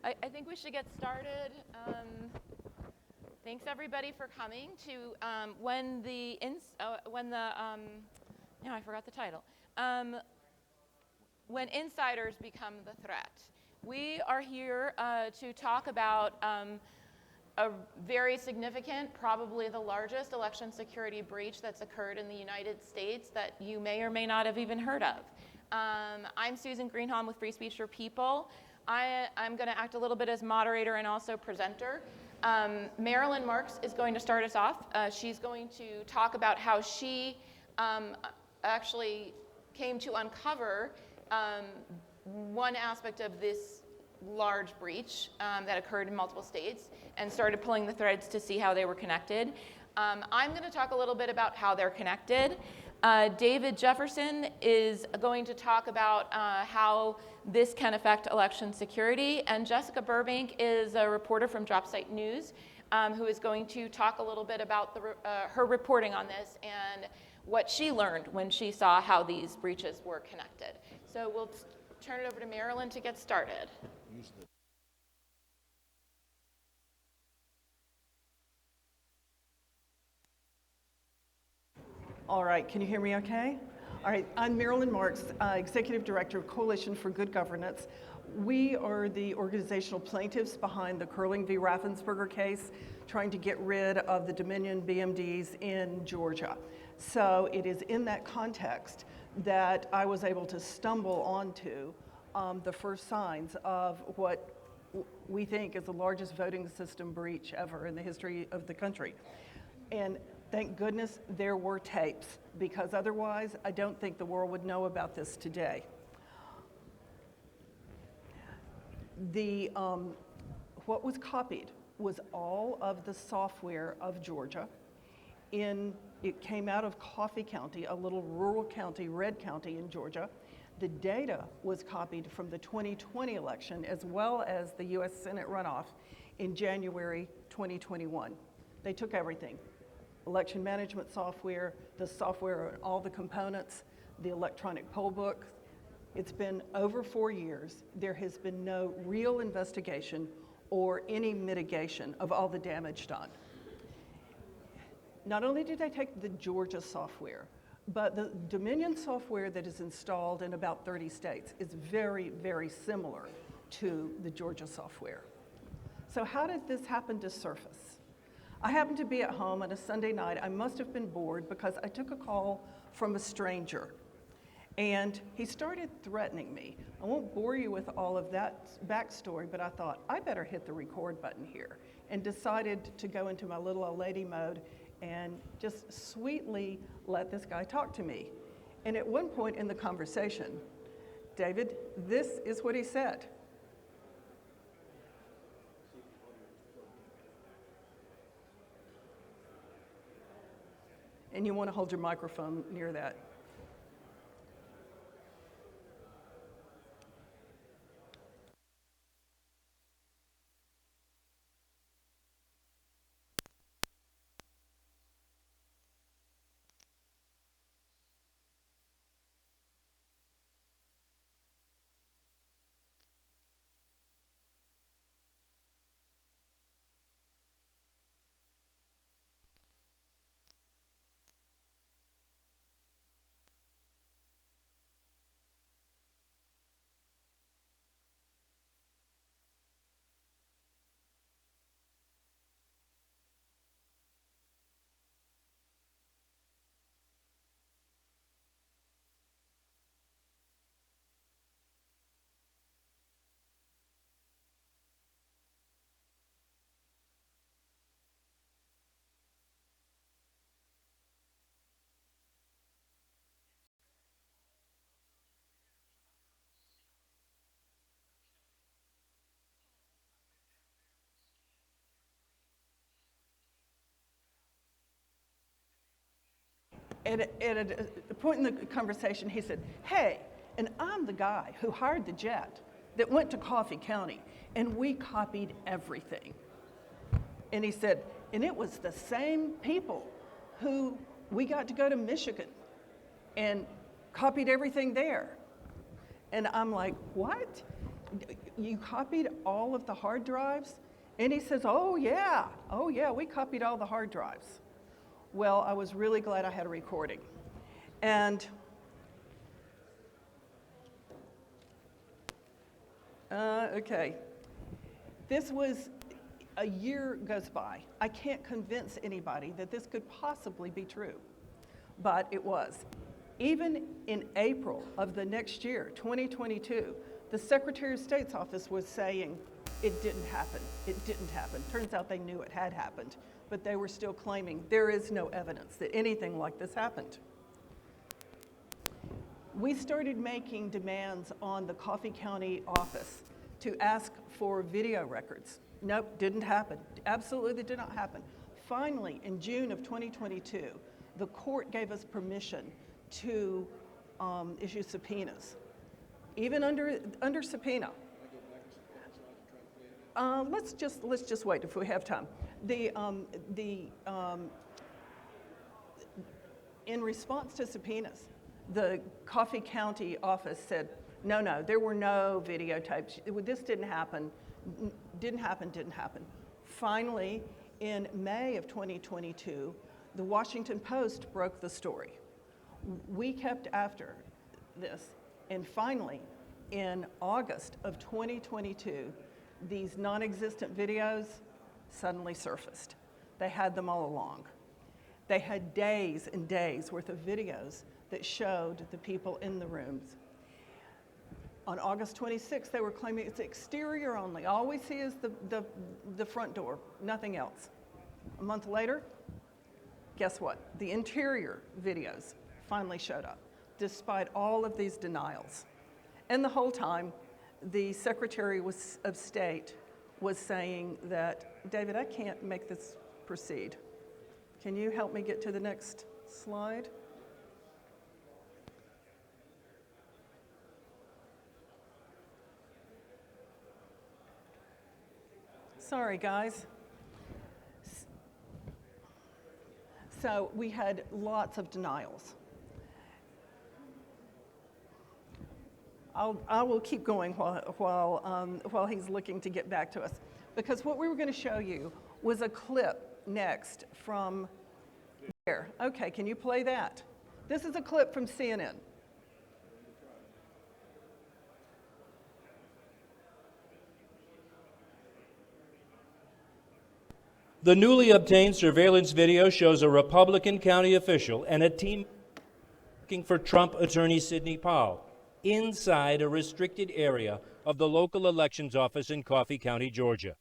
I think we should get started. Thanks everybody for coming to now I forgot the title. When insiders become the threat. We are here to talk about a very significant, probably the largest election security breach that's occurred in the United States that you may or may not have even heard of. I'm Susan Greenhalgh with Free Speech for People. I'm going to act a little bit as moderator and also presenter. Marilyn Marks is going to start us off. She's going to talk about how she actually came to uncover one aspect of this large breach that occurred in multiple states and started pulling the threads to see how they were connected. I'm going to talk a little bit about how they're connected. David Jefferson is going to talk about how this can affect election security, and Jessica Burbank is a reporter from DropSite News who is going to talk a little bit about her reporting on this and what she learned when she saw how these breaches were connected. So we'll turn it over to Marilyn to get started. All right, can you hear me okay? All right, I'm Marilyn Marks, Executive Director of Coalition for Good Governance. We are the organizational plaintiffs behind the Curling v. Raffensperger case, trying to get rid of the Dominion BMDs in Georgia. So it is in that context that I was able to stumble onto the first signs of what we think is the largest voting system breach ever in the history of the country. And thank goodness there were tapes, because otherwise I don't think the world would know about this today. What was copied was all of the software of Georgia. It came out of Coffee County, a little rural county, red county in Georgia. The data was copied from the 2020 election as well as the US Senate runoff in January 2021. They took everything. Election management software, the software on all the components, the electronic poll book. It's been over 4 years. There has been no real investigation or any mitigation of all the damage done. Not only did they take the Georgia software, but the Dominion software that is installed in about 30 states is very, very similar to the Georgia software. So how did this happen to surface? I happened to be at home on a Sunday night. I must have been bored because I took a call from a stranger, and he started threatening me. I won't bore you with all of that backstory, but I thought I better hit the record button here, and decided to go into my little old lady mode and just sweetly let this guy talk to me. And at one point in the conversation, David, this is what he said. And you want to hold your microphone near that. At a point in the conversation, he said, hey, and I'm the guy who hired the jet that went to Coffee County, and we copied everything. And he said, and it was the same people who we got to go to Michigan and copied everything there. And I'm like, what? you copied all of the hard drives? And he says, oh yeah, we copied all the hard drives. Well, I was really glad I had a recording. And okay, this was, a year goes by. I can't convince anybody that this could possibly be true, but it was. Even in April of the next year, 2022, the Secretary of State's office was saying it didn't happen, it didn't happen. Turns out they knew it had happened, but they were still claiming there is no evidence that anything like this happened. We started making demands on the Coffee County office to ask for video records. Nope, didn't happen. Absolutely did not happen. Finally, in June of 2022, the court gave us permission to issue subpoenas, even under subpoena. Let's just wait if we have time. In response to subpoenas, the Coffee County office said, no, there were no videotapes. This didn't happen. Finally, in May of 2022, the Washington Post broke the story. We kept after this, and finally, in August of 2022, these non-existent videos suddenly surfaced. They had them all along. They had days and days worth of videos that showed the people in the rooms. On August 26th, they were claiming it's exterior only. All we see is the front door, nothing else. A month later, guess what? The interior videos finally showed up, despite all of these denials. And the whole time, the Secretary of State was saying that, David, I can't make this proceed. Can you help me get to the next slide? Sorry, guys. So we had lots of denials. I will keep going while he's looking to get back to us, because what we were going to show you was a clip next from there. Okay, can you play that? This is a clip from CNN. The newly obtained surveillance video shows a Republican county official and a team working for Trump attorney Sidney Powell inside a restricted area of the local elections office in Coffee County, Georgia.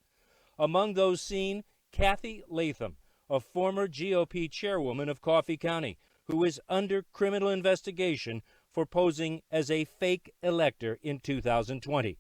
Among those seen, Kathy Latham, a former GOP chairwoman of Coffee County, who is under criminal investigation for posing as a fake elector in 2020.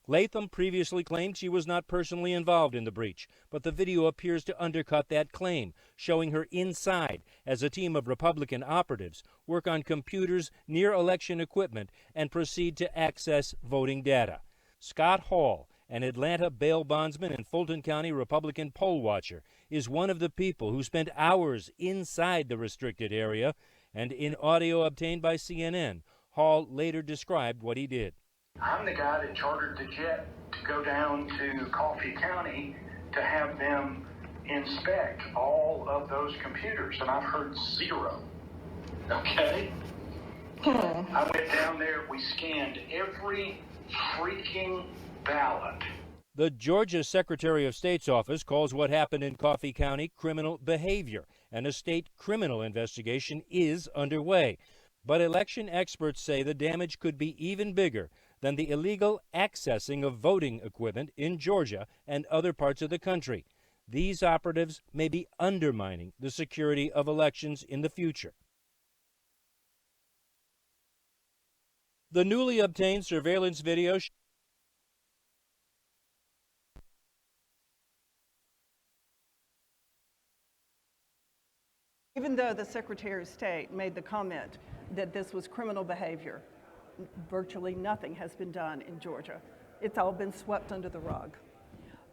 Latham previously claimed she was not personally involved in the breach, but the video appears to undercut that claim, showing her inside as a team of Republican operatives work on computers near election equipment and proceed to access voting data. Scott Hall, an Atlanta bail bondsman and Fulton County Republican poll watcher, is one of the people who spent hours inside the restricted area, and in audio obtained by CNN, Hall later described what he did. I'm the guy that chartered the jet to go down to Coffee County to have them inspect all of those computers, and I've heard zero. Okay? I went down there, we scanned every freaking ballot. The Georgia Secretary of State's office calls what happened in Coffee County criminal behavior, and a state criminal investigation is underway. But election experts say the damage could be even bigger than the illegal accessing of voting equipment in Georgia and other parts of the country. These operatives may be undermining the security of elections in the future. The newly obtained surveillance video Even though the Secretary of State made the comment that this was criminal behavior, virtually nothing has been done in Georgia. It's all been swept under the rug.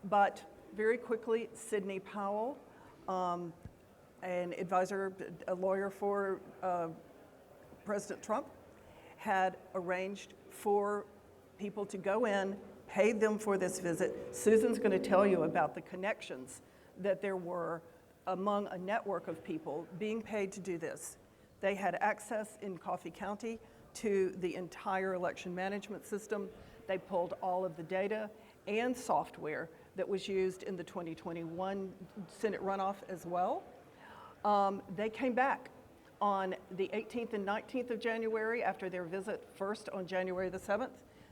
But very quickly, Sidney Powell, an advisor, a lawyer for President Trump, had arranged for people to go in, paid them for this visit. Susan's going to tell you about the connections that there were among a network of people being paid to do this. They had access in Coffee County to the entire election management system. They pulled all of the data and software that was used in the 2021 Senate runoff as well. They came back on the 18th and 19th of January after their visit first on January the 7th.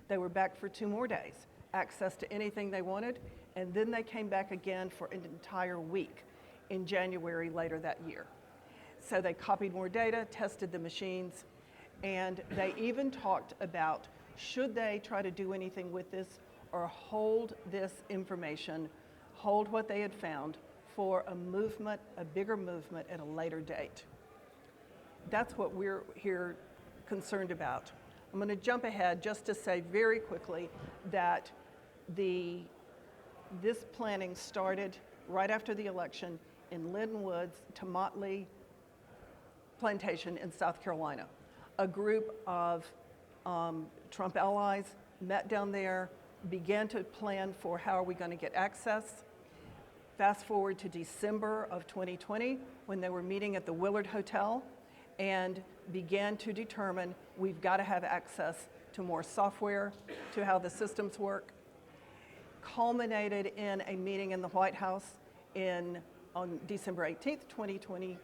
They were back for 2 more days, access to anything they wanted, and then they came back again for an entire week in January later that year. So they copied more data, tested the machines, and they even talked about should they try to do anything with this or hold this information, hold what they had found for a movement, a bigger movement at a later date. That's what we're here concerned about. I'm going to jump ahead just to say very quickly that this planning started right after the election in Lynn Woods, Tomotley Plantation in South Carolina. A group of Trump allies met down there, began to plan for how are we going to get access. Fast forward to December of 2020 when they were meeting at the Willard Hotel and began to determine we've got to have access to more software, to how the systems work. Culminated in a meeting in the White House on December 18th, 2020,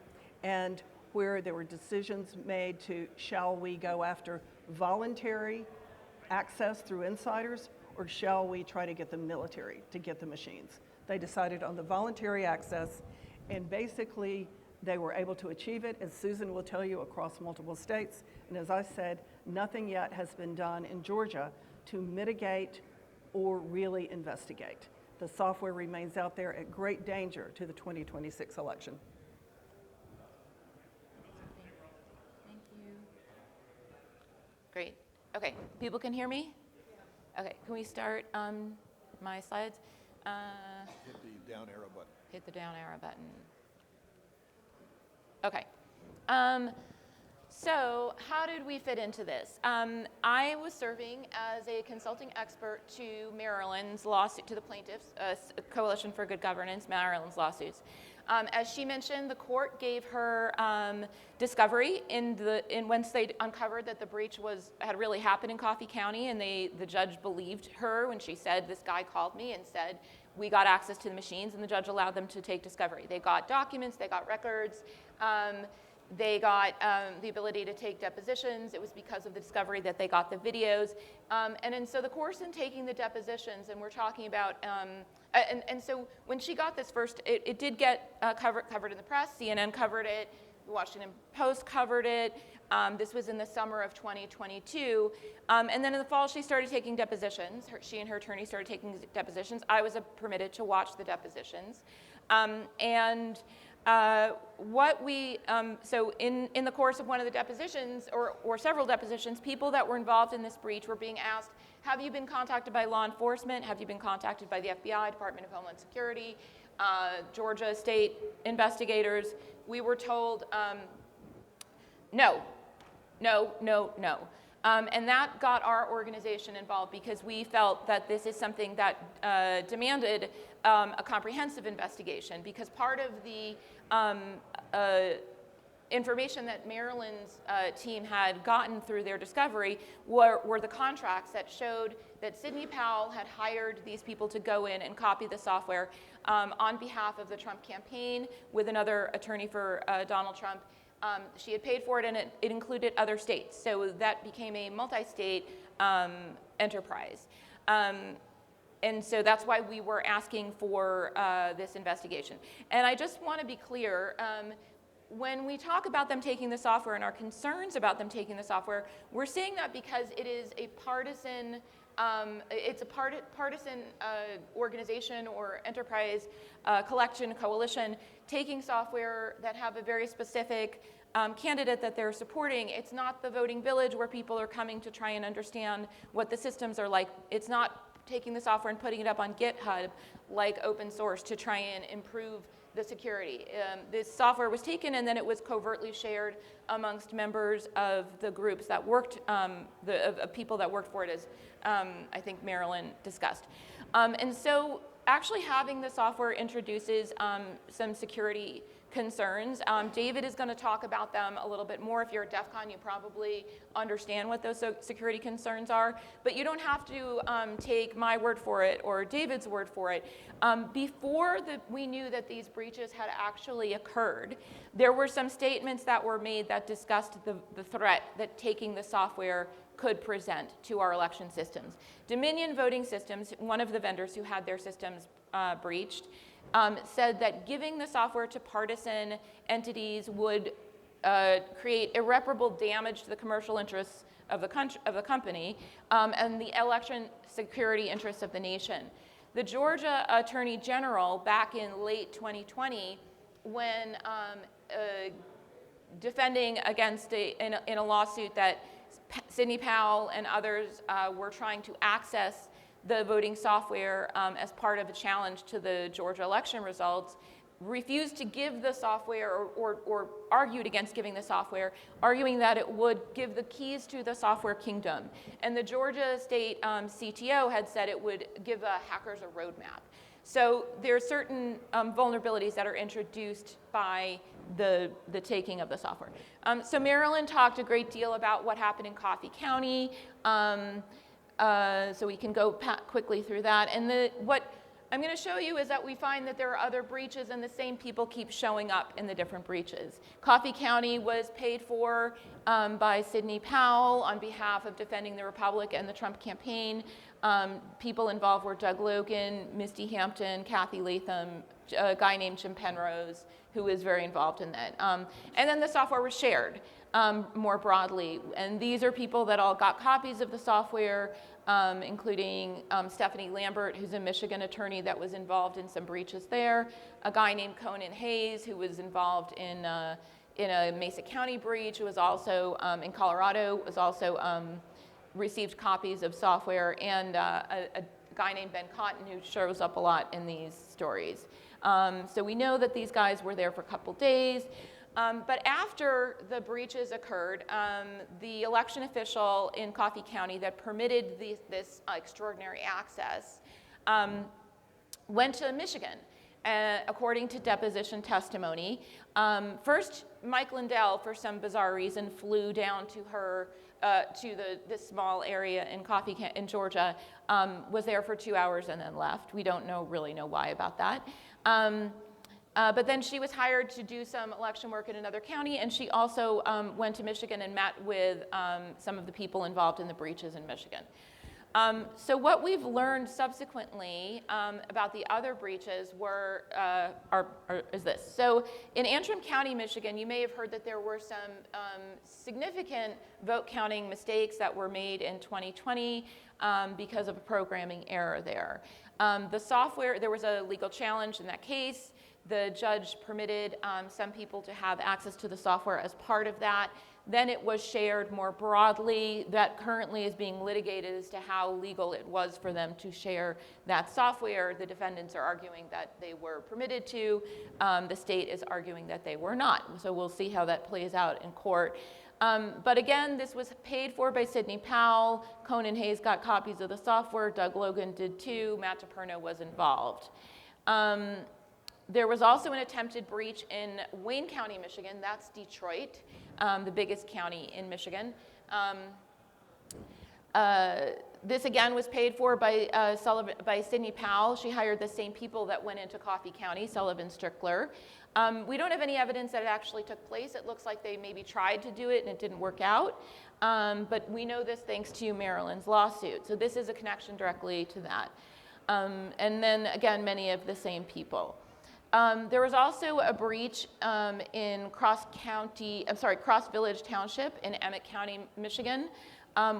and where there were decisions made to, shall we go after voluntary access through insiders, or shall we try to get the military to get the machines? They decided on the voluntary access, and basically they were able to achieve it, as Susan will tell you, across multiple states. And as I said, nothing yet has been done in Georgia to mitigate or really investigate. The software remains out there at great danger to the 2026 election. Thank you. Great. Okay, people can hear me? Okay, can we start my slides? Hit the down arrow button. Hit the down arrow button. Okay. So how did we fit into this? I was serving as a consulting expert to Marilyn's lawsuit, to the plaintiffs, Coalition for Good Governance, Marilyn's lawsuits. As she mentioned, the court gave her discovery once they uncovered that the breach had really happened in Coffee County, and the judge believed her when she said, this guy called me and said, we got access to the machines, and the judge allowed them to take discovery. They got documents, they got records, they got the ability to take depositions. It was because of the discovery that they got the videos. And so the course in taking the depositions, and we're talking about, and so when she got this first, it did get covered in the press. CNN covered it. The Washington Post covered it. This was in the summer of 2022. And then in the fall, she started taking depositions. She and her attorney started taking depositions. I was permitted to watch the depositions. So in the course of one of the depositions, or several depositions, people that were involved in this breach were being asked, have you been contacted by law enforcement? Have you been contacted by the FBI, Department of Homeland Security, Georgia State investigators? We were told, no. And that got our organization involved because we felt that this is something that demanded a comprehensive investigation, because part of the information that Marilyn's team had gotten through their discovery were the contracts that showed that Sidney Powell had hired these people to go in and copy the software on behalf of the Trump campaign with another attorney for Donald Trump. She had paid for it, and it included other states. So that became a multi-state enterprise. And so that's why we were asking for this investigation. And I just want to be clear, when we talk about them taking the software and our concerns about them taking the software, we're saying that because it is a partisan, partisan organization or enterprise collection, coalition, taking software that have a very specific candidate that they're supporting. It's not the voting village where people are coming to try and understand what the systems are like. It's not taking the software and putting it up on GitHub like open source to try and improve the security. This software was taken and then it was covertly shared amongst members of the groups that worked, of people that worked for it, as I think Marilyn discussed. And so actually having the software introduces some security concerns. David is going to talk about them a little bit more. If you're at DEF CON, you probably understand what those security concerns are, but you don't have to take my word for it or David's word for it. Before we knew that these breaches had actually occurred, there were some statements that were made that discussed the threat that taking the software could present to our election systems. Dominion Voting Systems, one of the vendors who had their systems breached, said that giving the software to partisan entities would create irreparable damage to the commercial interests of the company and the election security interests of the nation. The Georgia Attorney General, back in late 2020, when defending against in a lawsuit that Sidney Powell and others were trying to access the voting software as part of a challenge to the Georgia election results, refused to give the software or argued against giving the software, arguing that it would give the keys to the software kingdom. And the Georgia State CTO had said it would give hackers a roadmap. So there are certain vulnerabilities that are introduced by the taking of the software. So Marilyn talked a great deal about what happened in Coffee County. So we can go quickly through that. And what I'm going to show you is that we find that there are other breaches and the same people keep showing up in the different breaches. Coffee County was paid for by Sidney Powell on behalf of defending the Republic and the Trump campaign. People involved were Doug Logan, Misty Hampton, Kathy Latham, a guy named Jim Penrose, who was very involved in that. And then the software was shared more broadly. And these are people that all got copies of the software, including Stephanie Lambert, who's a Michigan attorney that was involved in some breaches there, a guy named Conan Hayes, who was involved in a Mesa County breach, who was also in Colorado, was also received copies of software, and a guy named Ben Cotton, who shows up a lot in these stories. So we know that these guys were there for a couple days. But after the breaches occurred, the election official in Coffee County that permitted this extraordinary access went to Michigan, according to deposition testimony. First, Mike Lindell, for some bizarre reason, flew down to her to this small area in Georgia, was there for 2 hours and then left. We don't really know why about that. But then she was hired to do some election work in another county, and she also went to Michigan and met with some of the people involved in the breaches in Michigan. So what we've learned subsequently about the other breaches is this. So in Antrim County, Michigan, you may have heard that there were some significant vote counting mistakes that were made in 2020 because of a programming error there. The software, there was a legal challenge in that case. The judge permitted some people to have access to the software as part of that. Then it was shared more broadly. That currently is being litigated as to how legal it was for them to share that software. The defendants are arguing that they were permitted to. The state is arguing that they were not. So we'll see how that plays out in court. But again, this was paid for by Sidney Powell. Conan Hayes got copies of the software. Doug Logan did too. Matt DePerno was involved. There was also an attempted breach in Wayne County, Michigan. That's Detroit, the biggest county in Michigan. This again was paid for by Sidney Powell. She hired the same people that went into Coffee County, Sullivan Strickler. We don't have any evidence that it actually took place. It looks like they maybe tried to do it and it didn't work out. But we know this thanks to Marilyn's lawsuit. So this is a connection directly to that. And then again, many of the same people. There was also a breach in Cross Village Township in Emmett County, Michigan,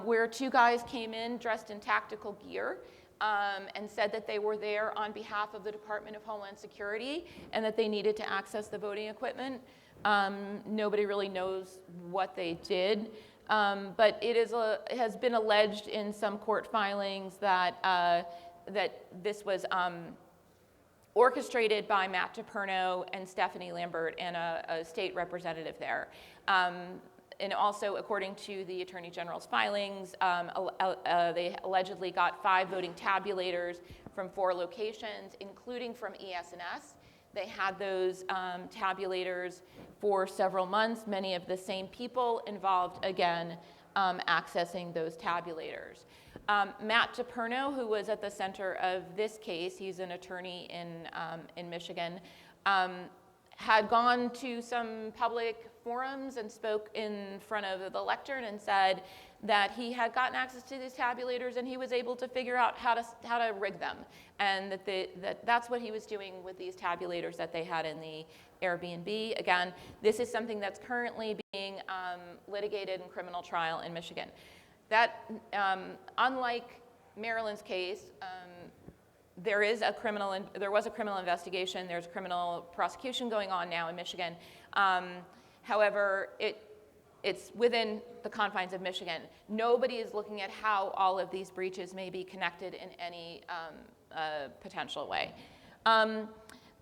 where two guys came in dressed in tactical gear and said that they were there on behalf of the Department of Homeland Security and that they needed to access the voting equipment. Nobody really knows what they did, but it has been alleged in some court filings that that this was orchestrated by Matt DePerno and Stephanie Lambert and a state representative there. And also, according to the Attorney General's filings, they allegedly got 5 voting tabulators from 4 locations, including from ES&S. They had those tabulators for several months, many of the same people involved, again, accessing those tabulators. Matt DePerno, who was at the center of this case, he's an attorney in Michigan, had gone to some public forums and spoke in front of the lectern and said that he had gotten access to these tabulators and he was able to figure out how to rig them, and that's what he was doing with these tabulators that they had in the Airbnb. Again, this is something that's currently being litigated in criminal trial in Michigan. That, unlike Marilyn's case, there was a criminal investigation. There's criminal prosecution going on now in Michigan. However, it's within the confines of Michigan. Nobody is looking at how all of these breaches may be connected in any potential way.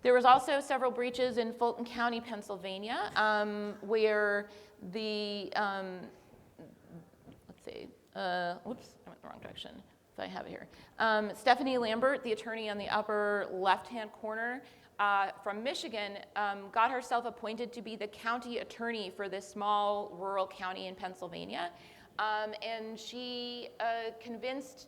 There was also several breaches in Fulton County, Pennsylvania, where the, let's see, whoops, I went the wrong direction. So I have it here. Stephanie Lambert, the attorney on the upper left-hand corner from Michigan, got herself appointed to be the county attorney for this small rural county in Pennsylvania. And she convinced,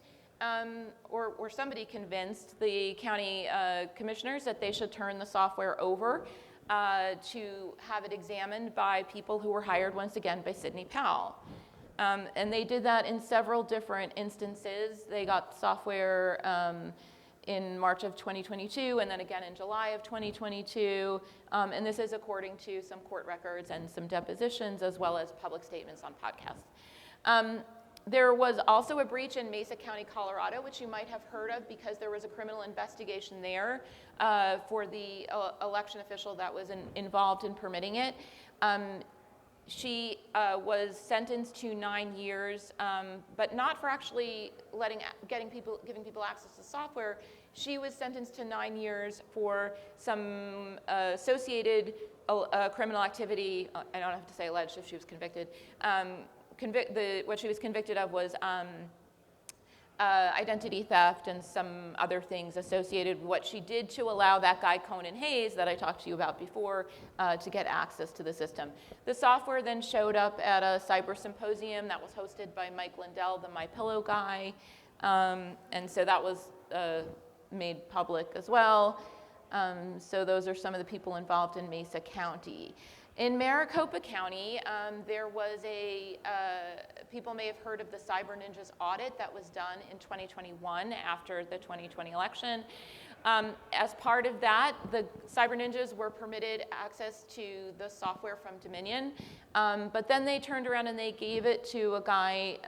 or somebody convinced the county commissioners that they should turn the software over to have it examined by people who were hired once again by Sidney Powell. And they did that in several different instances. They got software in March of 2022 and then again in July of 2022. And this is according to some court records and some depositions as well as public statements on podcasts. There was also a breach in Mesa County, Colorado, which you might have heard of because there was a criminal investigation there for the election official that was involved in permitting it. She was sentenced to 9 years, but not for actually giving people access to software. She was sentenced to 9 years for some associated criminal activity. I don't have to say alleged if she was convicted. What she was convicted of was identity theft and some other things associated with what she did to allow that guy Conan Hayes that I talked to you about before to get access to the system. The software then showed up at a cyber symposium that was hosted by Mike Lindell, the MyPillow guy, and so that was made public as well. So those are some of the people involved in Mesa County. In Maricopa County, there was people may have heard of the Cyber Ninjas audit that was done in 2021 after the 2020 election. As part of that, the Cyber Ninjas were permitted access to the software from Dominion, but then they turned around and they gave it to a guy,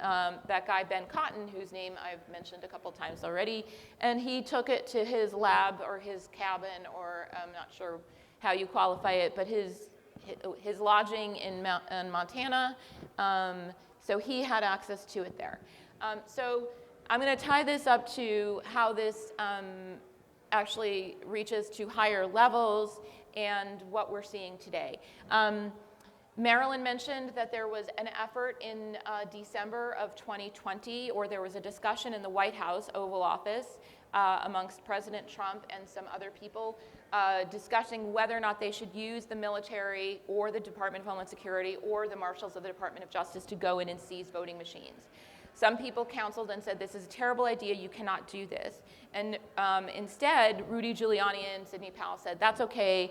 that guy Ben Cotton, whose name I've mentioned a couple times already, and he took it to his lab or his cabin, or I'm not sure how you qualify it, but his lodging in Montana, so he had access to it there. So I'm going to tie this up to how this actually reaches to higher levels and what we're seeing today. Marilyn mentioned that there was an effort in December of 2020, or there was a discussion in the White House Oval Office amongst President Trump and some other people discussing whether or not they should use the military or the Department of Homeland Security or the marshals of the Department of Justice to go in and seize voting machines. Some people counseled and said, this is a terrible idea, you cannot do this. And instead, Rudy Giuliani and Sidney Powell said, that's okay,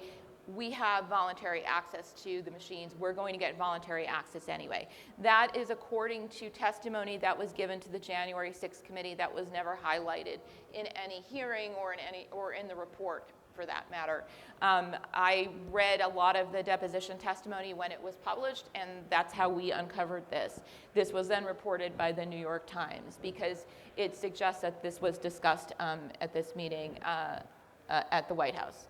we have voluntary access to the machines, we're going to get voluntary access anyway. That is according to testimony that was given to the January 6th committee that was never highlighted in any hearing or in the report, for that matter. I read a lot of the deposition testimony when it was published, and that's how we uncovered this. This was then reported by the New York Times because it suggests that this was discussed at this meeting at the White House.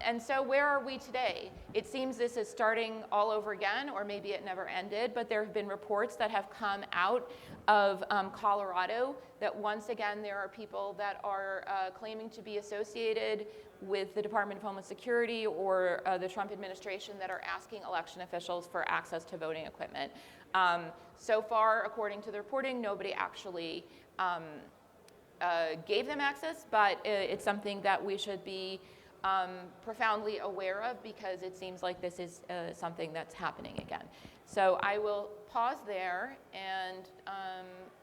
And so where are we today? It seems this is starting all over again, or maybe it never ended, but there have been reports that have come out of Colorado that once again there are people that are claiming to be associated with the Department of Homeland Security or the Trump administration that are asking election officials for access to voting equipment. So far, according to the reporting, nobody actually gave them access, but it's something that we should be profoundly aware of, because it seems like this is something that's happening again. So I will pause there and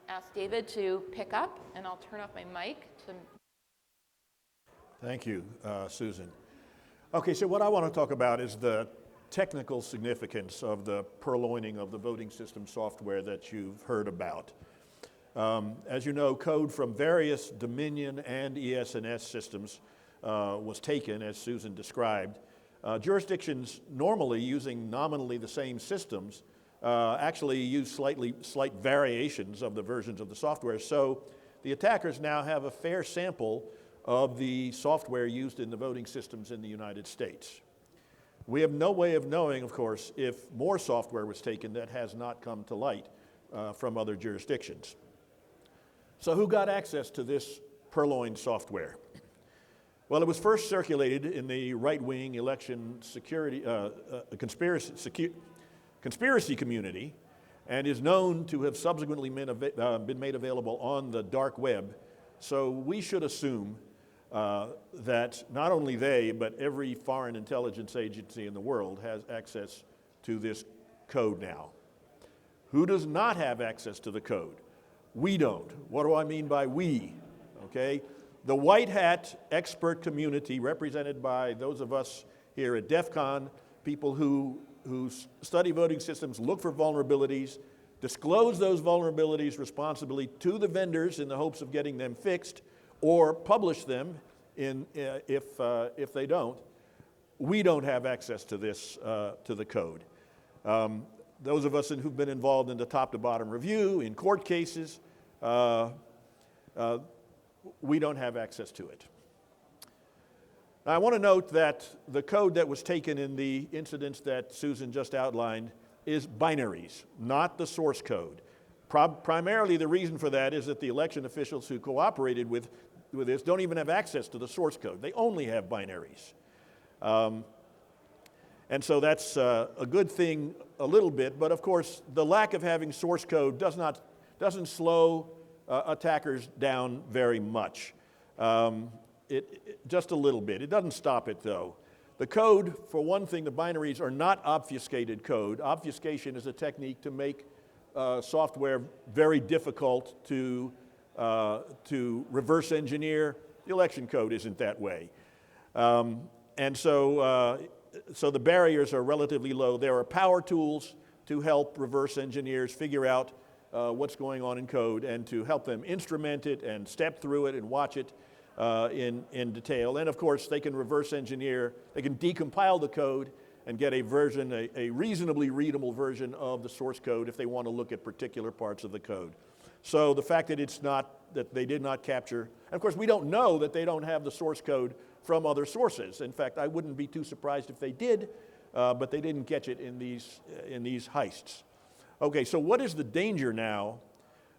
ask David to pick up, and I'll turn off my mic to... Thank you, Susan. Okay, so what I want to talk about is the technical significance of the purloining of the voting system software that you've heard about. As you know, code from various Dominion and ES&S systems was taken, as Susan described. Jurisdictions normally using nominally the same systems actually use slight variations of the versions of the software. So the attackers now have a fair sample of the software used in the voting systems in the United States. We have no way of knowing, of course, if more software was taken that has not come to light from other jurisdictions. So who got access to this purloined software? Well, it was first circulated in the right-wing election security conspiracy community, and is known to have subsequently been made available on the dark web. So we should assume that not only they, but every foreign intelligence agency in the world has access to this code now. Who does not have access to the code? We don't. What do I mean by we? Okay? The white hat expert community, represented by those of us here at DEF CON, people who study voting systems, look for vulnerabilities, disclose those vulnerabilities responsibly to the vendors in the hopes of getting them fixed, or publish them if they don't. We don't have access to this, to the code. Those of us who've been involved in the top to bottom review, in court cases, we don't have access to it. Now, I want to note that the code that was taken in the incidents that Susan just outlined is binaries, not the source code. Primarily, the reason for that is that the election officials who cooperated with this don't even have access to the source code. They only have binaries. And so that's a good thing a little bit, but of course, the lack of having source code doesn't slow attackers down very much. Just a little bit. It doesn't stop it, though. The code, for one thing, the binaries are not obfuscated code. Obfuscation is a technique to make software very difficult to reverse engineer. The election code isn't that way. And so the barriers are relatively low. There are power tools to help reverse engineers figure out what's going on in code and to help them instrument it and step through it and watch it in detail. And of course, they can reverse engineer, they can decompile the code and get a version, a reasonably readable version of the source code if they want to look at particular parts of the code. So the fact that they did not capture, and of course we don't know that they don't have the source code from other sources. In fact, I wouldn't be too surprised if they did, but they didn't catch it in these heists. Okay, so what is the danger now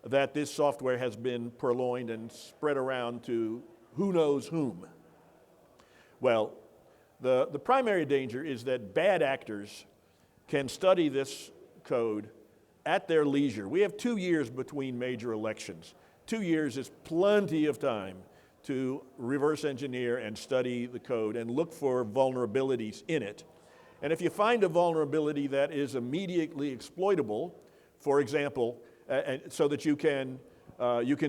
that this software has been purloined and spread around to who knows whom? Well, the primary danger is that bad actors can study this code at their leisure. We have 2 years between major elections. 2 years is plenty of time to reverse engineer and study the code and look for vulnerabilities in it. And if you find a vulnerability that is immediately exploitable, for example, so that you can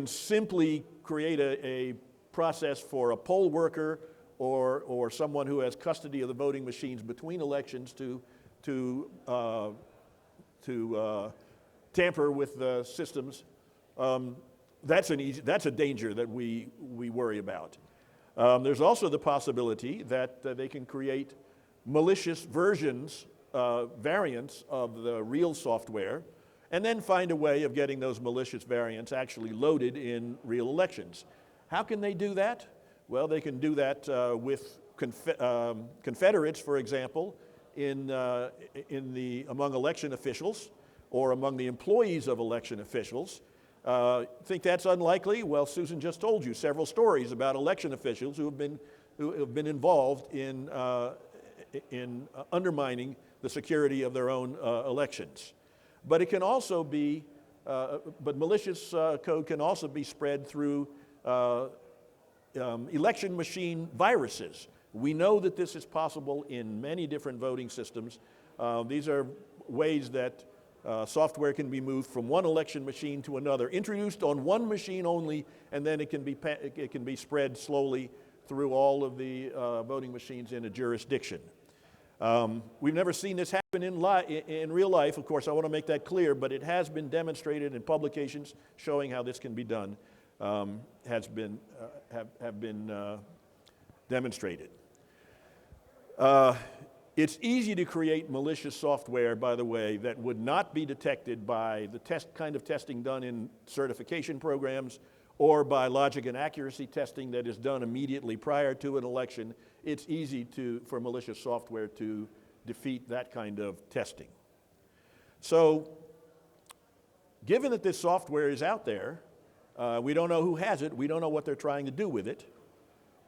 simply create a process for a poll worker or someone who has custody of the voting machines between elections to tamper with the systems, that's a danger that we worry about. There's also the possibility that they can create malicious versions, variants of the real software, and then find a way of getting those malicious variants actually loaded in real elections. How can they do that? Well, they can do that with Confederates, for example, among election officials or among the employees of election officials. Think that's unlikely? Well, Susan just told you several stories about election officials who have been who have been involved in undermining the security of their own elections. But it can also be, but malicious code can also be spread through election machine viruses. We know that this is possible in many different voting systems. These are ways that software can be moved from one election machine to another, introduced on one machine only, and then it can be spread slowly through all of the voting machines in a jurisdiction. We've never seen this happen in real life, of course, I want to make that clear, but it has been demonstrated in publications showing how this can be done, have been demonstrated. It's easy to create malicious software, by the way, that would not be detected by the kind of testing done in certification programs or by logic and accuracy testing that is done immediately prior to an election. It's easy for malicious software to defeat that kind of testing. So, given that this software is out there, we don't know who has it, we don't know what they're trying to do with it.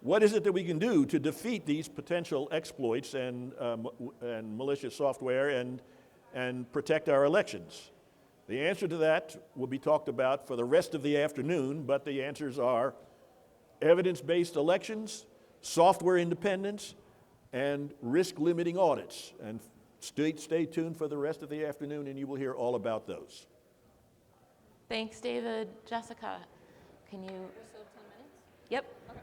What is it that we can do to defeat these potential exploits and malicious software and protect our elections? The answer to that will be talked about for the rest of the afternoon, but the answers are evidence-based elections, software independence, and risk-limiting audits. And stay tuned for the rest of the afternoon and you will hear all about those. Thanks, David. Jessica, can you? We still have 10 minutes? Yep. Okay.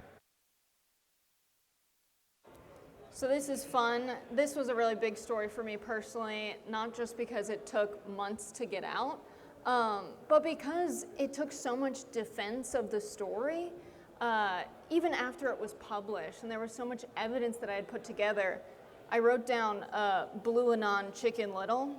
So this is fun. This was a really big story for me personally, not just because it took months to get out, but because it took so much defense of the story, even after it was published, and there was so much evidence that I had put together. I wrote down Blue Anon Chicken Little,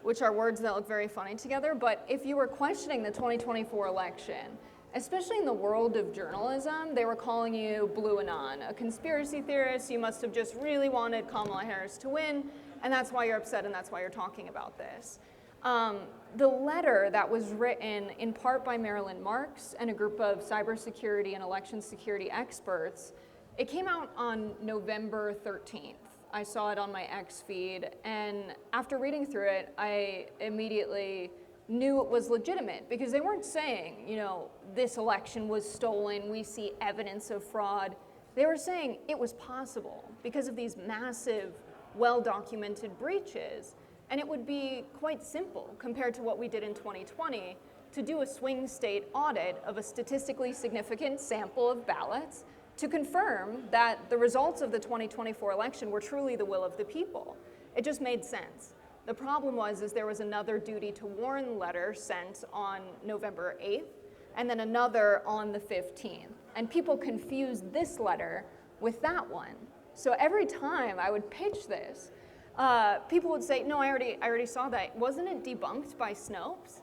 which are words that look very funny together, but if you were questioning the 2024 election, especially in the world of journalism, they were calling you Blue Anon, a conspiracy theorist. You must have just really wanted Kamala Harris to win, and that's why you're upset and that's why you're talking about this. The letter that was written in part by Marilyn Marks and a group of cybersecurity and election security experts, it came out on November 13th. I saw it on my X feed, and after reading through it, I immediately knew it was legitimate because they weren't saying, you know, this election was stolen, we see evidence of fraud. They were saying it was possible because of these massive, well-documented breaches, and it would be quite simple compared to what we did in 2020 to do a swing state audit of a statistically significant sample of ballots to confirm that the results of the 2024 election were truly the will of the people. It just made sense. The problem was there was another duty to warn letter sent on November 8th, and then another on the 15th. And people confused this letter with that one. So every time I would pitch this, people would say, no, I already saw that. Wasn't it debunked by Snopes?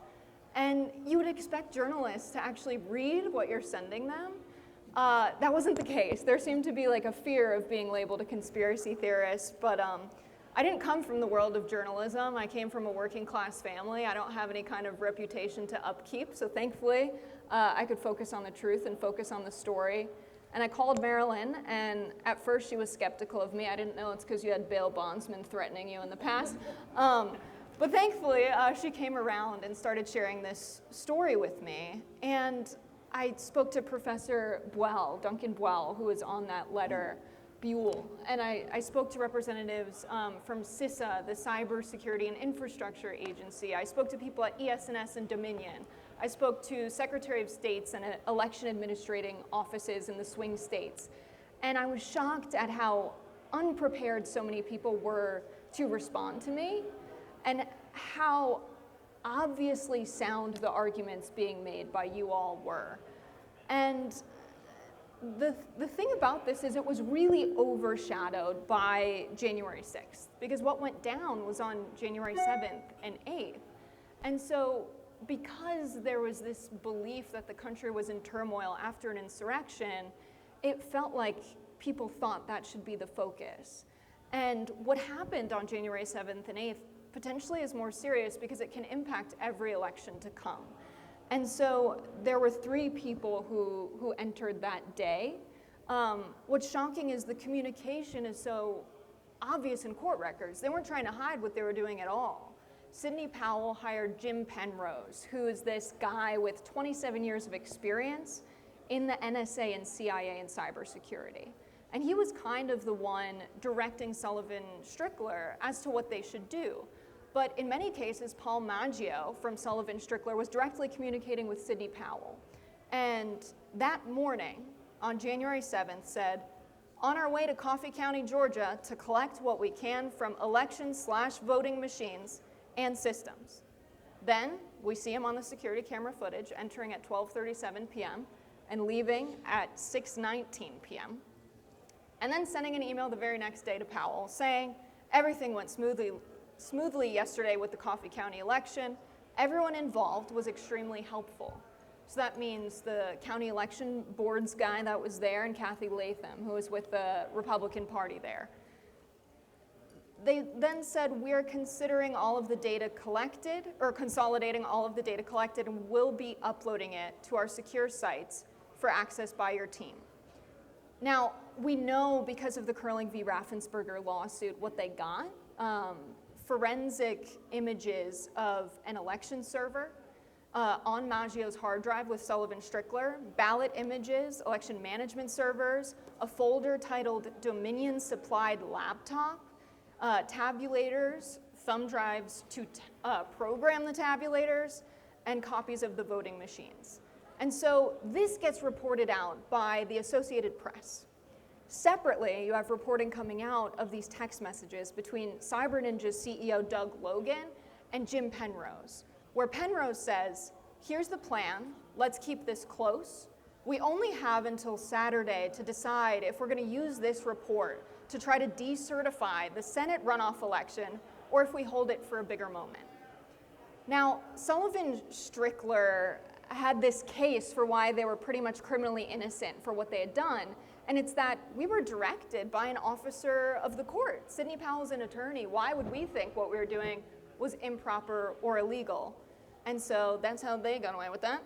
And you would expect journalists to actually read what you're sending them. That wasn't the case. There seemed to be like a fear of being labeled a conspiracy theorist, but I didn't come from the world of journalism. I came from a working class family. I don't have any kind of reputation to upkeep, so thankfully I could focus on the truth and focus on the story. And I called Marilyn, and at first she was skeptical of me. I didn't know it's because you had bail bondsmen threatening you in the past. But thankfully she came around and started sharing this story with me. And I spoke to Professor Buell, Duncan Buell, who was on that letter, Buell, and I spoke to representatives from CISA, the Cybersecurity and Infrastructure Agency. I spoke to people at ES&S and Dominion. I spoke to Secretary of States and election administrating offices in the swing states. And I was shocked at how unprepared so many people were to respond to me and how obviously sound the arguments being made by you all were. And the thing about this is it was really overshadowed by January 6th, because what went down was on January 7th and 8th. And so because there was this belief that the country was in turmoil after an insurrection, it felt like people thought that should be the focus. And what happened on January 7th and 8th potentially is more serious because it can impact every election to come. And so there were 3 people who entered that day What's shocking is the communication is so obvious in court records. They weren't trying to hide what they were doing at all. Sidney Powell hired Jim Penrose, who is this guy with 27 years of experience in the NSA and CIA and cybersecurity. And he was kind of the one directing Sullivan Strickler as to what they should do. But in many cases, Paul Maggio from Sullivan Strickler was directly communicating with Sidney Powell. And that morning, on January 7th, said, on our way to Coffee County, Georgia, to collect what we can from election/voting machines and systems. Then we see him on the security camera footage entering at 12:37 p.m. and leaving at 6:19 p.m. And then sending an email the very next day to Powell saying everything went smoothly yesterday with the Coffee County election. Everyone involved was extremely helpful. So that means the county election boards guy that was there and Kathy Latham, who was with the Republican Party there. They then said, we're considering all of the data collected, or consolidating all of the data collected, and will be uploading it to our secure sites for access by your team. Now, we know because of the Greenhalgh v. Raffensperger lawsuit what they got. Forensic images of an election server on Maggio's hard drive with Sullivan Strickler, ballot images, election management servers, a folder titled Dominion Supplied Laptop, tabulators, thumb drives to program the tabulators, and copies of the voting machines. And so this gets reported out by the Associated Press. Separately, you have reporting coming out of these text messages between Cyber Ninja's CEO Doug Logan and Jim Penrose, where Penrose says, here's the plan, let's keep this close. We only have until Saturday to decide if we're going to use this report to try to decertify the Senate runoff election or if we hold it for a bigger moment. Now, Sullivan Strickler had this case for why they were pretty much criminally innocent for what they had done, and it's that we were directed by an officer of the court. Sidney Powell's an attorney. Why would we think what we were doing was improper or illegal? And so that's how they got away with that.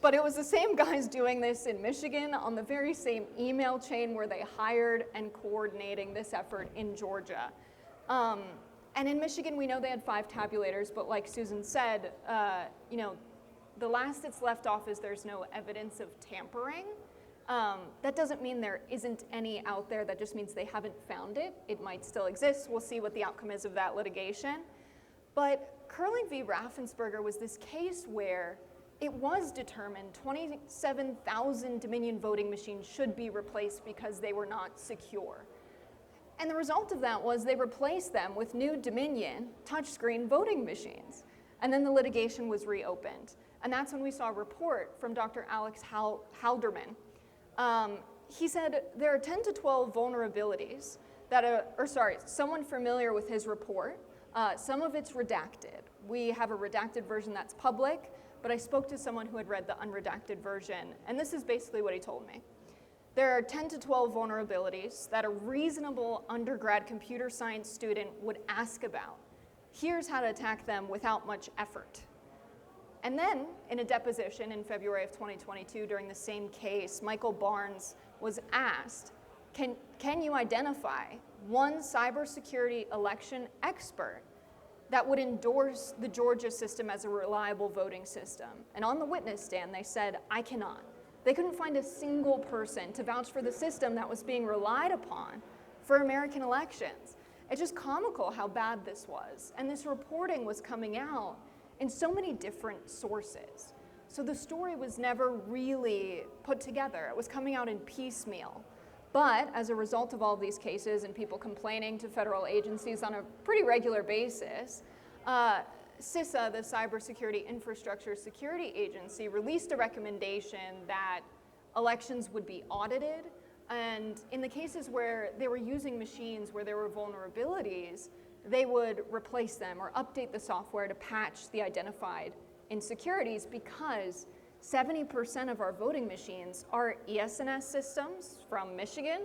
But it was the same guys doing this in Michigan on the very same email chain where they hired and coordinating this effort in Georgia. And in Michigan, we know they had 5 tabulators, but like Susan said, the last it's left off is there's no evidence of tampering. That doesn't mean there isn't any out there, that just means they haven't found it. It might still exist. We'll see what the outcome is of that litigation. But Greenhalgh v. Raffensperger was this case where it was determined 27,000 Dominion voting machines should be replaced because they were not secure. And the result of that was they replaced them with new Dominion touchscreen voting machines. And then the litigation was reopened. And that's when we saw a report from Dr. Alex Halderman. He said there are 10 to 12 vulnerabilities that someone familiar with his report, some of it's redacted. We have a redacted version that's public, but I spoke to someone who had read the unredacted version, and this is basically what he told me. There are 10 to 12 vulnerabilities that a reasonable undergrad computer science student would ask about. Here's how to attack them without much effort. And then, in a deposition in February of 2022 during the same case, Michael Barnes was asked, can you identify one cybersecurity election expert that would endorse the Georgia system as a reliable voting system? And on the witness stand, they said, I cannot. They couldn't find a single person to vouch for the system that was being relied upon for American elections. It's just comical how bad this was. And this reporting was coming out in so many different sources. So the story was never really put together. It was coming out in piecemeal. But as a result of all of these cases and people complaining to federal agencies on a pretty regular basis, CISA, the Cybersecurity Infrastructure Security Agency, released a recommendation that elections would be audited, and in the cases where they were using machines where there were vulnerabilities, they would replace them or update the software to patch the identified insecurities, because 70% of our voting machines are ES&S systems from Michigan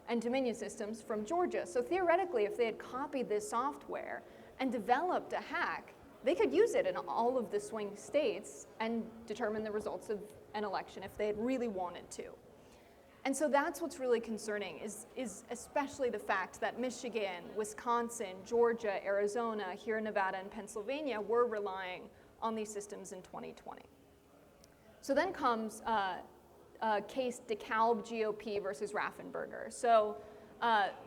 and Dominion systems from Georgia. So theoretically, if they had copied this software and developed a hack, they could use it in all of the swing states and determine the results of an election if they had really wanted to. And so that's what's really concerning is especially the fact that Michigan, Wisconsin, Georgia, Arizona, here in Nevada and Pennsylvania were relying on these systems in 2020. So then comes case DeKalb GOP versus Raffensperger. So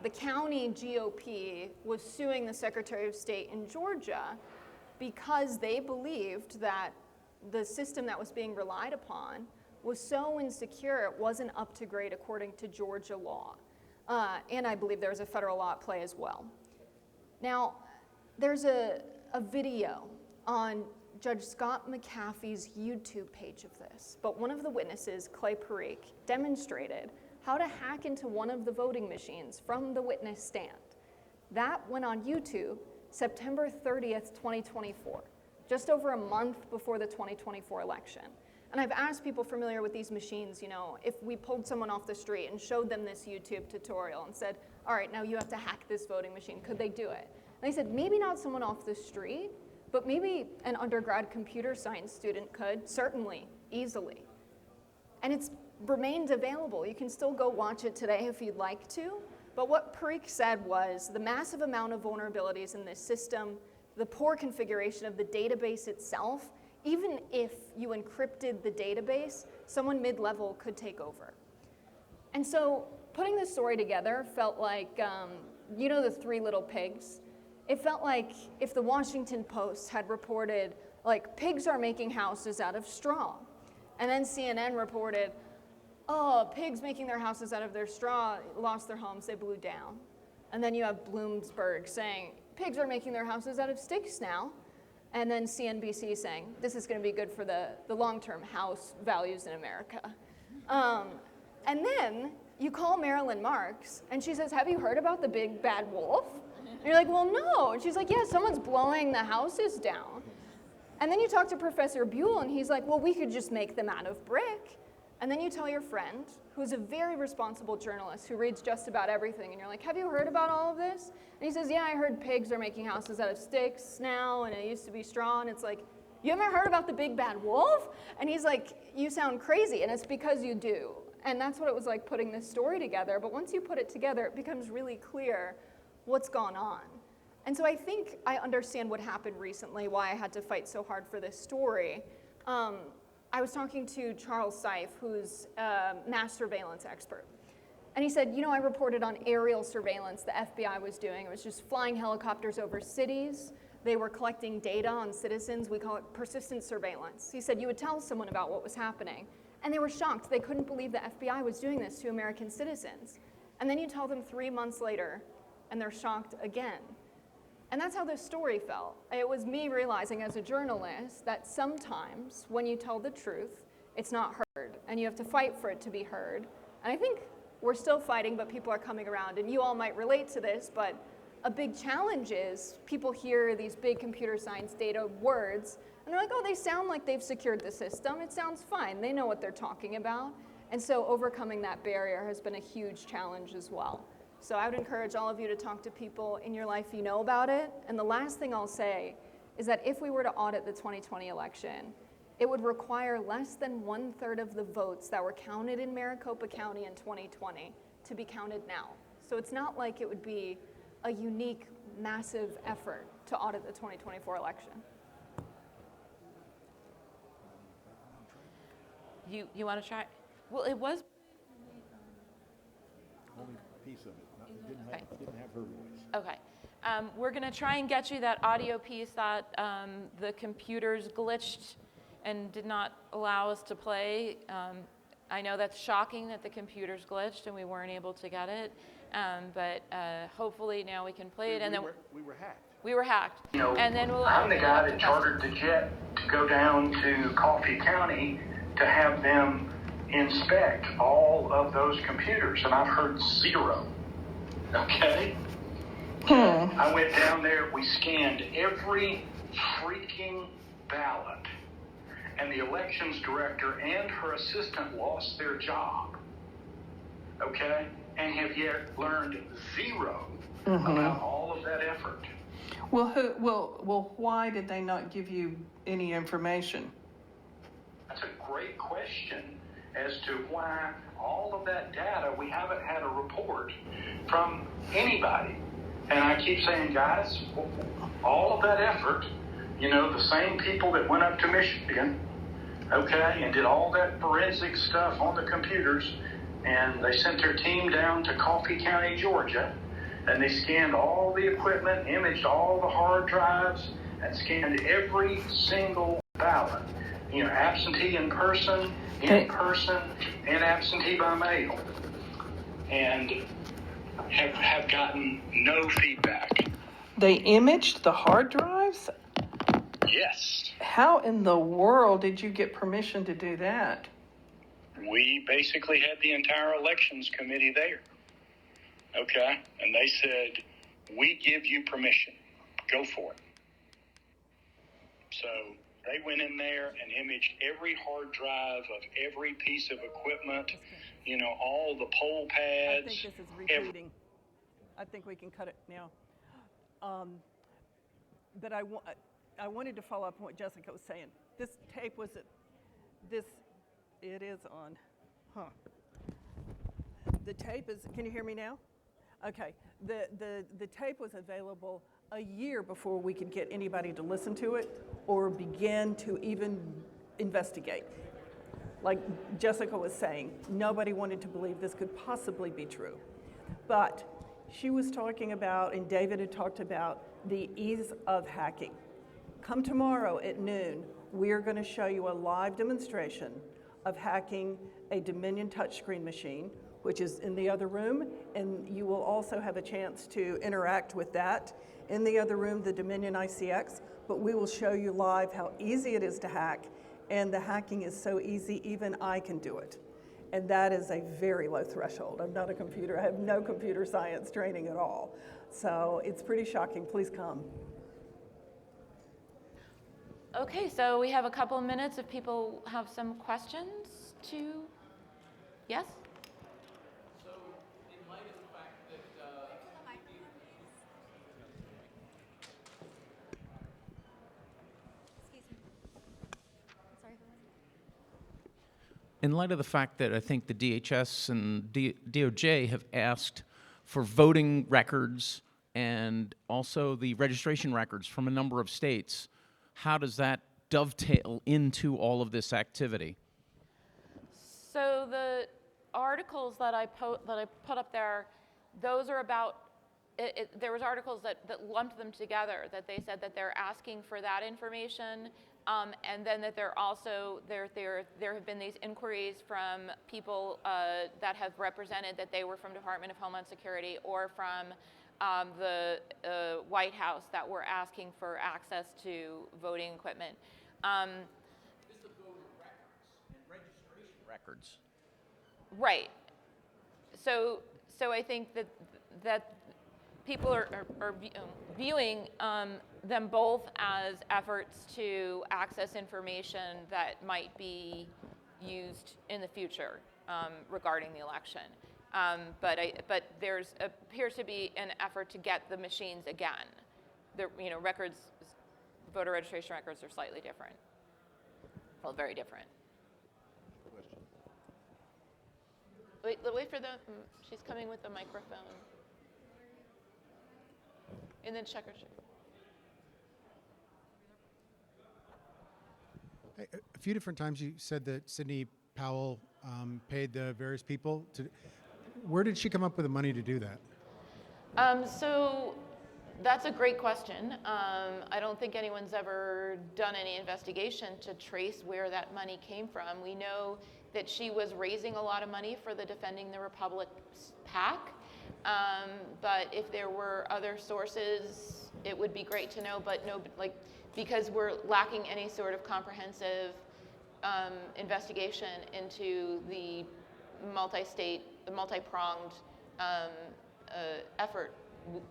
the county GOP was suing the Secretary of State in Georgia because they believed that the system that was being relied upon was so insecure it wasn't up to grade according to Georgia law. And I believe there was a federal law at play as well. Now, there's a video on Judge Scott McAfee's YouTube page of this, but one of the witnesses, Clay Parikh, demonstrated how to hack into one of the voting machines from the witness stand. That went on YouTube September 30th, 2024, just over a month before the 2024 election. And I've asked people familiar with these machines, you know, if we pulled someone off the street and showed them this YouTube tutorial and said, all right, now you have to hack this voting machine, could they do it? And they said, maybe not someone off the street, but maybe an undergrad computer science student could, certainly, easily. And it's remained available. You can still go watch it today if you'd like to. But what Parikh said was the massive amount of vulnerabilities in this system, the poor configuration of the database itself, even if you encrypted the database, someone mid-level could take over. And so putting this story together felt like, you know the Three Little Pigs? It felt like if the Washington Post had reported, like, pigs are making houses out of straw. And then CNN reported, oh, pigs making their houses out of their straw lost their homes, they blew down. And then you have Bloomberg saying, pigs are making their houses out of sticks now. And then CNBC saying, this is going to be good for the long-term house values in America. And then you call Marilyn Marks, and she says, have you heard about the big bad wolf? And you're like, well, no. And she's like, yeah, someone's blowing the houses down. And then you talk to Professor Buell, and he's like, well, we could just make them out of brick. And then you tell your friend, who's a very responsible journalist who reads just about everything, and you're like, have you heard about all of this? And he says, yeah, I heard pigs are making houses out of sticks now, and it used to be straw. And it's like, you haven't heard about the big bad wolf? And he's like, you sound crazy, and it's because you do. And that's what it was like putting this story together. But once you put it together, it becomes really clear what's gone on. And so I think I understand what happened recently, why I had to fight so hard for this story. I was talking to Charles Seif, who's a mass surveillance expert. And he said, you know, I reported on aerial surveillance the FBI was doing. It was just flying helicopters over cities. They were collecting data on citizens. We call it persistent surveillance. He said you would tell someone about what was happening, and they were shocked. They couldn't believe the FBI was doing this to American citizens. And then you tell them 3 months later, and they're shocked again. And that's how this story felt. It was me realizing as a journalist that sometimes when you tell the truth, it's not heard, and you have to fight for it to be heard. And I think we're still fighting, but people are coming around, and you all might relate to this, but a big challenge is people hear these big computer science data words, and they're like, oh, they sound like they've secured the system. It sounds fine. They know what they're talking about. And so overcoming that barrier has been a huge challenge as well. So I would encourage all of you to talk to people in your life you know about it. And the last thing I'll say is that if we were to audit the 2020 election, it would require less than 1/3 of the votes that were counted in Maricopa County in 2020 to be counted now. So it's not like it would be a unique, massive effort to audit the 2024 election. You want to try? Well, it was. Only piece of it. Didn't have her voice. Okay. We're going to try and get you that audio piece that the computers glitched and did not allow us to play. I know that's shocking that the computers glitched and we weren't able to get it, but hopefully now we can play it. And then we were hacked. We were hacked. You know, and then we'll I'm the guy that chartered the jet to go down to Coffee County to have them inspect all of those computers, and I've heard zero. Okay? I went down there, we scanned every freaking ballot, and the elections director and her assistant lost their job. Okay? And have yet learned zero about all of that effort. Well, why did they not give you any information? That's a great question. as to why all of that data, we haven't had a report from anybody. And I keep saying, guys, all of that effort, the same people that went up to Michigan, okay, and did all that forensic stuff on the computers, and they sent their team down to Coffee County, Georgia, and they scanned all the equipment, imaged all the hard drives, and scanned every single ballot, absentee in person, and absentee by mail, and have gotten no feedback. They imaged the hard drives? Yes. How in the world did you get permission to do that? We basically had the entire elections committee there. Okay? And they said, we give you permission. Go for it. So they went in there and imaged every hard drive of every piece of equipment, all the poll pads. I think this is repeating. I think we can cut it now. But I wanted to follow up on what Jessica was saying. This tape was it is on. The tape is, can you hear me now? Okay, the tape was available a year before we could get anybody to listen to it or begin to even investigate. Like Jessica was saying, nobody wanted to believe this could possibly be true. But she was talking about, and David had talked about, the ease of hacking. Come tomorrow at noon, we're going to show you a live demonstration of hacking a Dominion touchscreen machine, which is in the other room, and you will also have a chance to interact with that in the other room, the Dominion ICX, but we will show you live how easy it is to hack, and the hacking is so easy, even I can do it. And that is a very low threshold. I'm not a computer, I have no computer science training at all. So it's pretty shocking, please come. Okay, so we have a couple of minutes if people have some questions to, yes? So, in light of the fact that, in light of the fact that I think the DHS and DOJ have asked for voting records and also the registration records from a number of states, how does that dovetail into all of this activity? So the articles that I put up there, those are about, there was articles that lumped them together, that they said that they're asking for that information, and then that they're also, there have been these inquiries from people that have represented that they were from Department of Homeland Security or from the White House that were asking for access to voting equipment. This is the voter records and registration records. Right. So I think that people are viewing them both as efforts to access information that might be used in the future regarding the election. But there's appears to be an effort to get the machines again. The records, voter registration records are slightly different. Well, very different. Wait for the. She's coming with the microphone. And then check her. A few different times you said that Sidney Powell paid the various people to. Where did she come up with the money to do that? So that's a great question. I don't think anyone's ever done any investigation to trace where that money came from. We know that she was raising a lot of money for the Defending the Republic PAC. But if there were other sources, it would be great to know. But no, because we're lacking any sort of comprehensive investigation into the multi-state, the multi-pronged effort,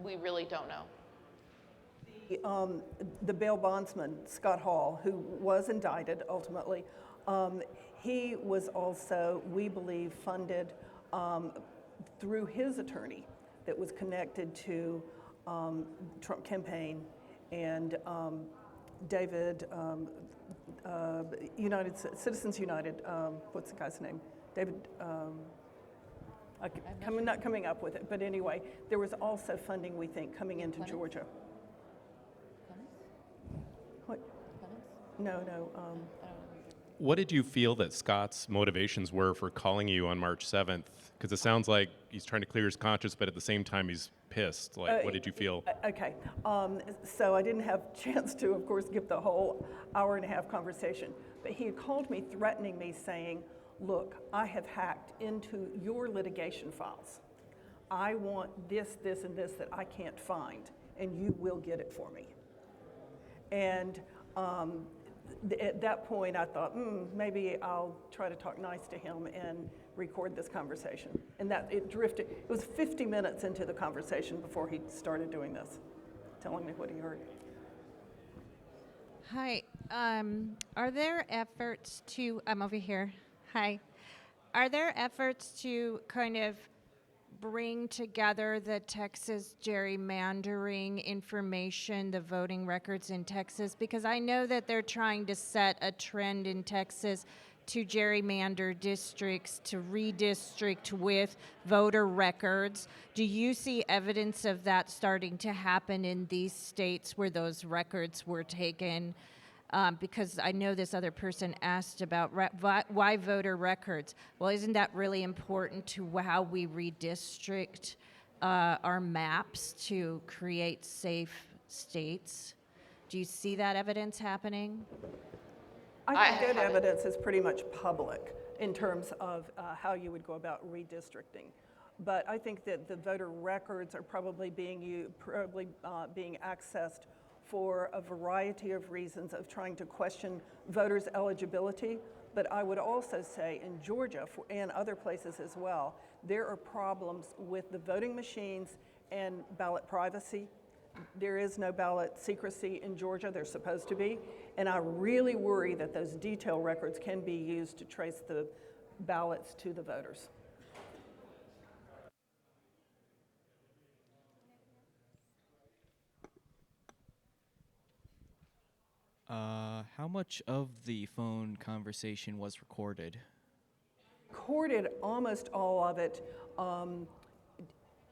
we really don't know. The bail bondsman, Scott Hall, who was indicted ultimately, he was also, we believe, funded through his attorney that was connected to Trump campaign and David, Citizens United, what's the guy's name? David, not coming up with it, but anyway, there was also funding, we think, coming into Georgia. What? No. What did you feel that Scott's motivations were for calling you on March 7th? Because it sounds like he's trying to clear his conscience, but at the same time he's pissed. Like, what did you feel? Okay, so I didn't have a chance to, of course, give the whole hour-and-a-half conversation, but he had called me threatening me saying, look, I have hacked into your litigation files. I want this, and this that I can't find, and you will get it for me. And at that point, I thought, maybe I'll try to talk nice to him and record this conversation. And that it drifted. It was 50 minutes into the conversation before he started doing this, telling me what he heard. Hi. Are there efforts to, I'm over here. Hi. Are there efforts to kind of bring together the Texas gerrymandering information, the voting records in Texas? Because I know that they're trying to set a trend in Texas to gerrymander districts, to redistrict with voter records. Do you see evidence of that starting to happen in these states where those records were taken? Because I know this other person asked about why voter records. Well, isn't that really important to how we redistrict our maps to create safe states? Do you see that evidence happening? I think that evidence is pretty much public in terms of how you would go about redistricting. But I think that the voter records are probably being accessed for a variety of reasons of trying to question voters' eligibility. But I would also say in Georgia and other places as well, there are problems with the voting machines and ballot privacy. There is no ballot secrecy in Georgia. There's supposed to be. And I really worry that those detail records can be used to trace the ballots to the voters. How much of the phone conversation was recorded? Recorded almost all of it, and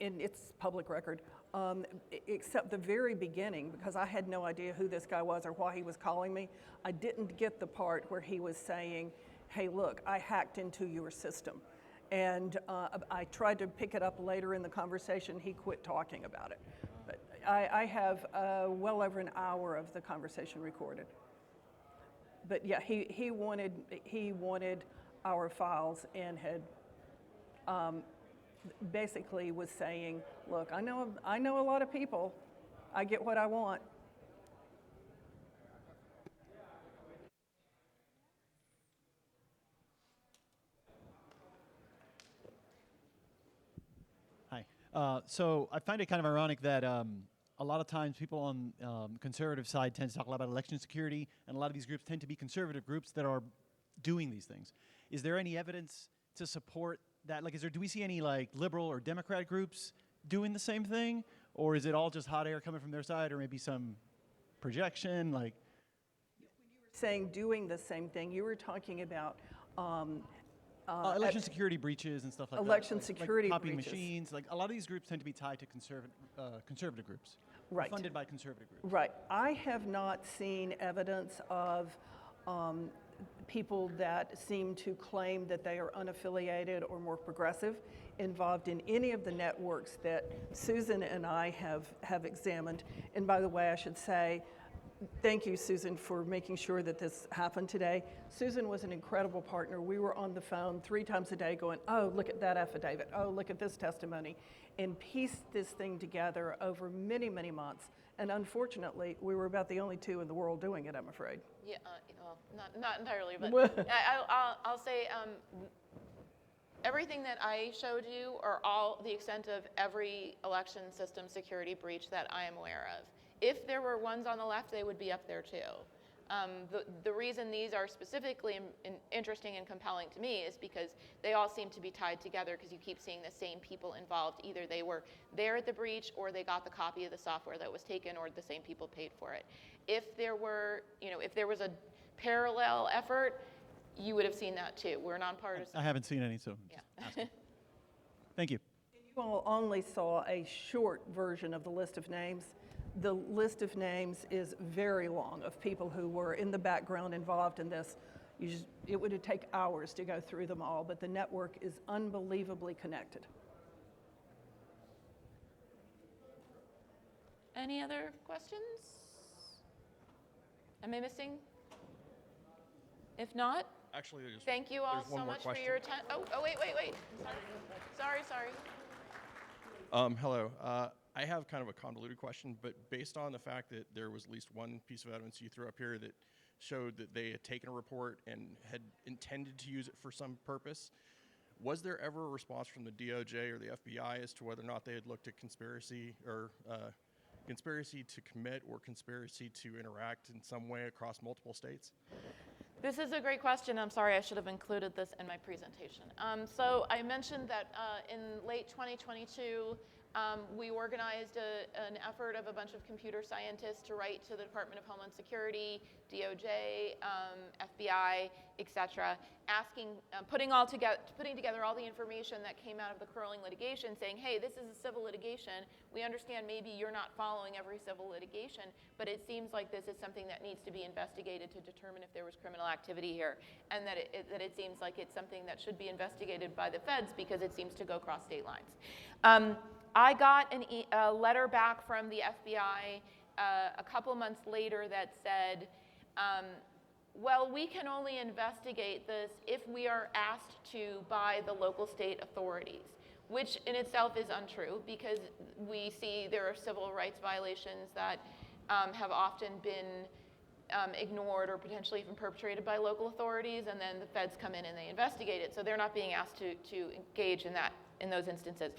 it's public record, except the very beginning, because I had no idea who this guy was or why he was calling me. I didn't get the part where he was saying, hey, look, I hacked into your system. And I tried to pick it up later in the conversation. He quit talking about it. But I have well over an hour of the conversation recorded. But yeah, he wanted our files and had basically was saying, look, I know a lot of people. I get what I want. Hi. So I find it kind of ironic that a lot of times people on conservative side tend to talk a lot about election security, and a lot of these groups tend to be conservative groups that are doing these things. Is there any evidence to support that? Like, do we see any like liberal or Democrat groups doing the same thing, or is it all just hot air coming from their side, or maybe some projection? Like, when you were saying doing the same thing, you were talking about election security breaches and stuff like that. Election security copying breaches. Machines. Like, a lot of these groups tend to be tied to conservative groups. Right. Funded by conservative groups. Right. I have not seen evidence of people that seem to claim that they are unaffiliated or more progressive involved in any of the networks that Susan and I have examined. And by the way, I should say, thank you, Susan, for making sure that this happened today. Susan was an incredible partner. We were on the phone 3 times a day going, oh, look at that affidavit. Oh, look at this testimony. And pieced this thing together over many, many months. And unfortunately, we were about the only 2 in the world doing it, I'm afraid. Yeah, well, not entirely, but I'll say everything that I showed you are all the extent of every election system security breach that I am aware of. If there were ones on the left, they would be up there too. The reason these are specifically interesting and compelling to me is because they all seem to be tied together because you keep seeing the same people involved. Either they were there at the breach or they got the copy of the software that was taken or the same people paid for it. If there were, if there was a parallel effort, you would have seen that too. We're nonpartisan. I haven't seen any, so Yeah. thank you. You all only saw a short version of the list of names. The list of names is very long of people who were in the background involved in this. It would take hours to go through them all, but the network is unbelievably connected. Any other questions? Am I missing? If not, Actually, thank you all there's one so more much question. for your attention. Oh, wait. Sorry. Hello. I have kind of a convoluted question, but based on the fact that there was at least one piece of evidence you threw up here that showed that they had taken a report and had intended to use it for some purpose, was there ever a response from the DOJ or the FBI as to whether or not they had looked at conspiracy or conspiracy to commit or conspiracy to interact in some way across multiple states? This is a great question. I'm sorry, I should have included this in my presentation. So I mentioned that in late 2022, we organized an effort of a bunch of computer scientists to write to the Department of Homeland Security, DOJ, FBI, etc., asking, putting together all the information that came out of the curling litigation, saying, hey, this is a civil litigation. We understand maybe you're not following every civil litigation, but it seems like this is something that needs to be investigated to determine if there was criminal activity here, and that it seems like it's something that should be investigated by the feds because it seems to go across state lines. I got a letter back from the FBI a couple months later that said, well, we can only investigate this if we are asked to by the local state authorities, which in itself is untrue because we see there are civil rights violations that have often been ignored or potentially even perpetrated by local authorities, and then the feds come in and they investigate it. So they're not being asked to engage in those instances.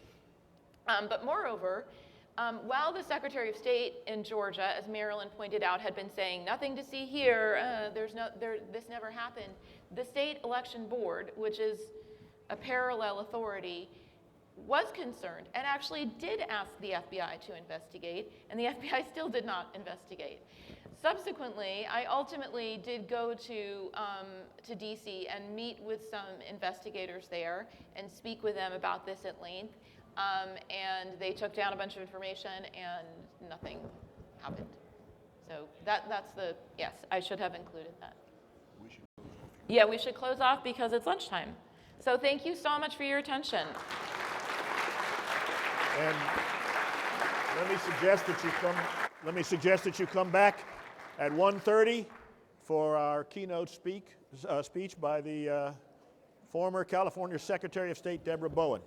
But moreover, while the Secretary of State in Georgia, as Marilyn pointed out, had been saying nothing to see here, this never happened, the State Election Board, which is a parallel authority, was concerned and actually did ask the FBI to investigate, and the FBI still did not investigate. Subsequently, I ultimately did go to DC and meet with some investigators there and speak with them about this at length. And they took down a bunch of information and nothing happened. So yes, I should have included that. Yeah, we should close off because it's lunchtime. So thank you so much for your attention. And let me suggest that you come back at 1:30 for our keynote speech by the former California Secretary of State, Deborah Bowen.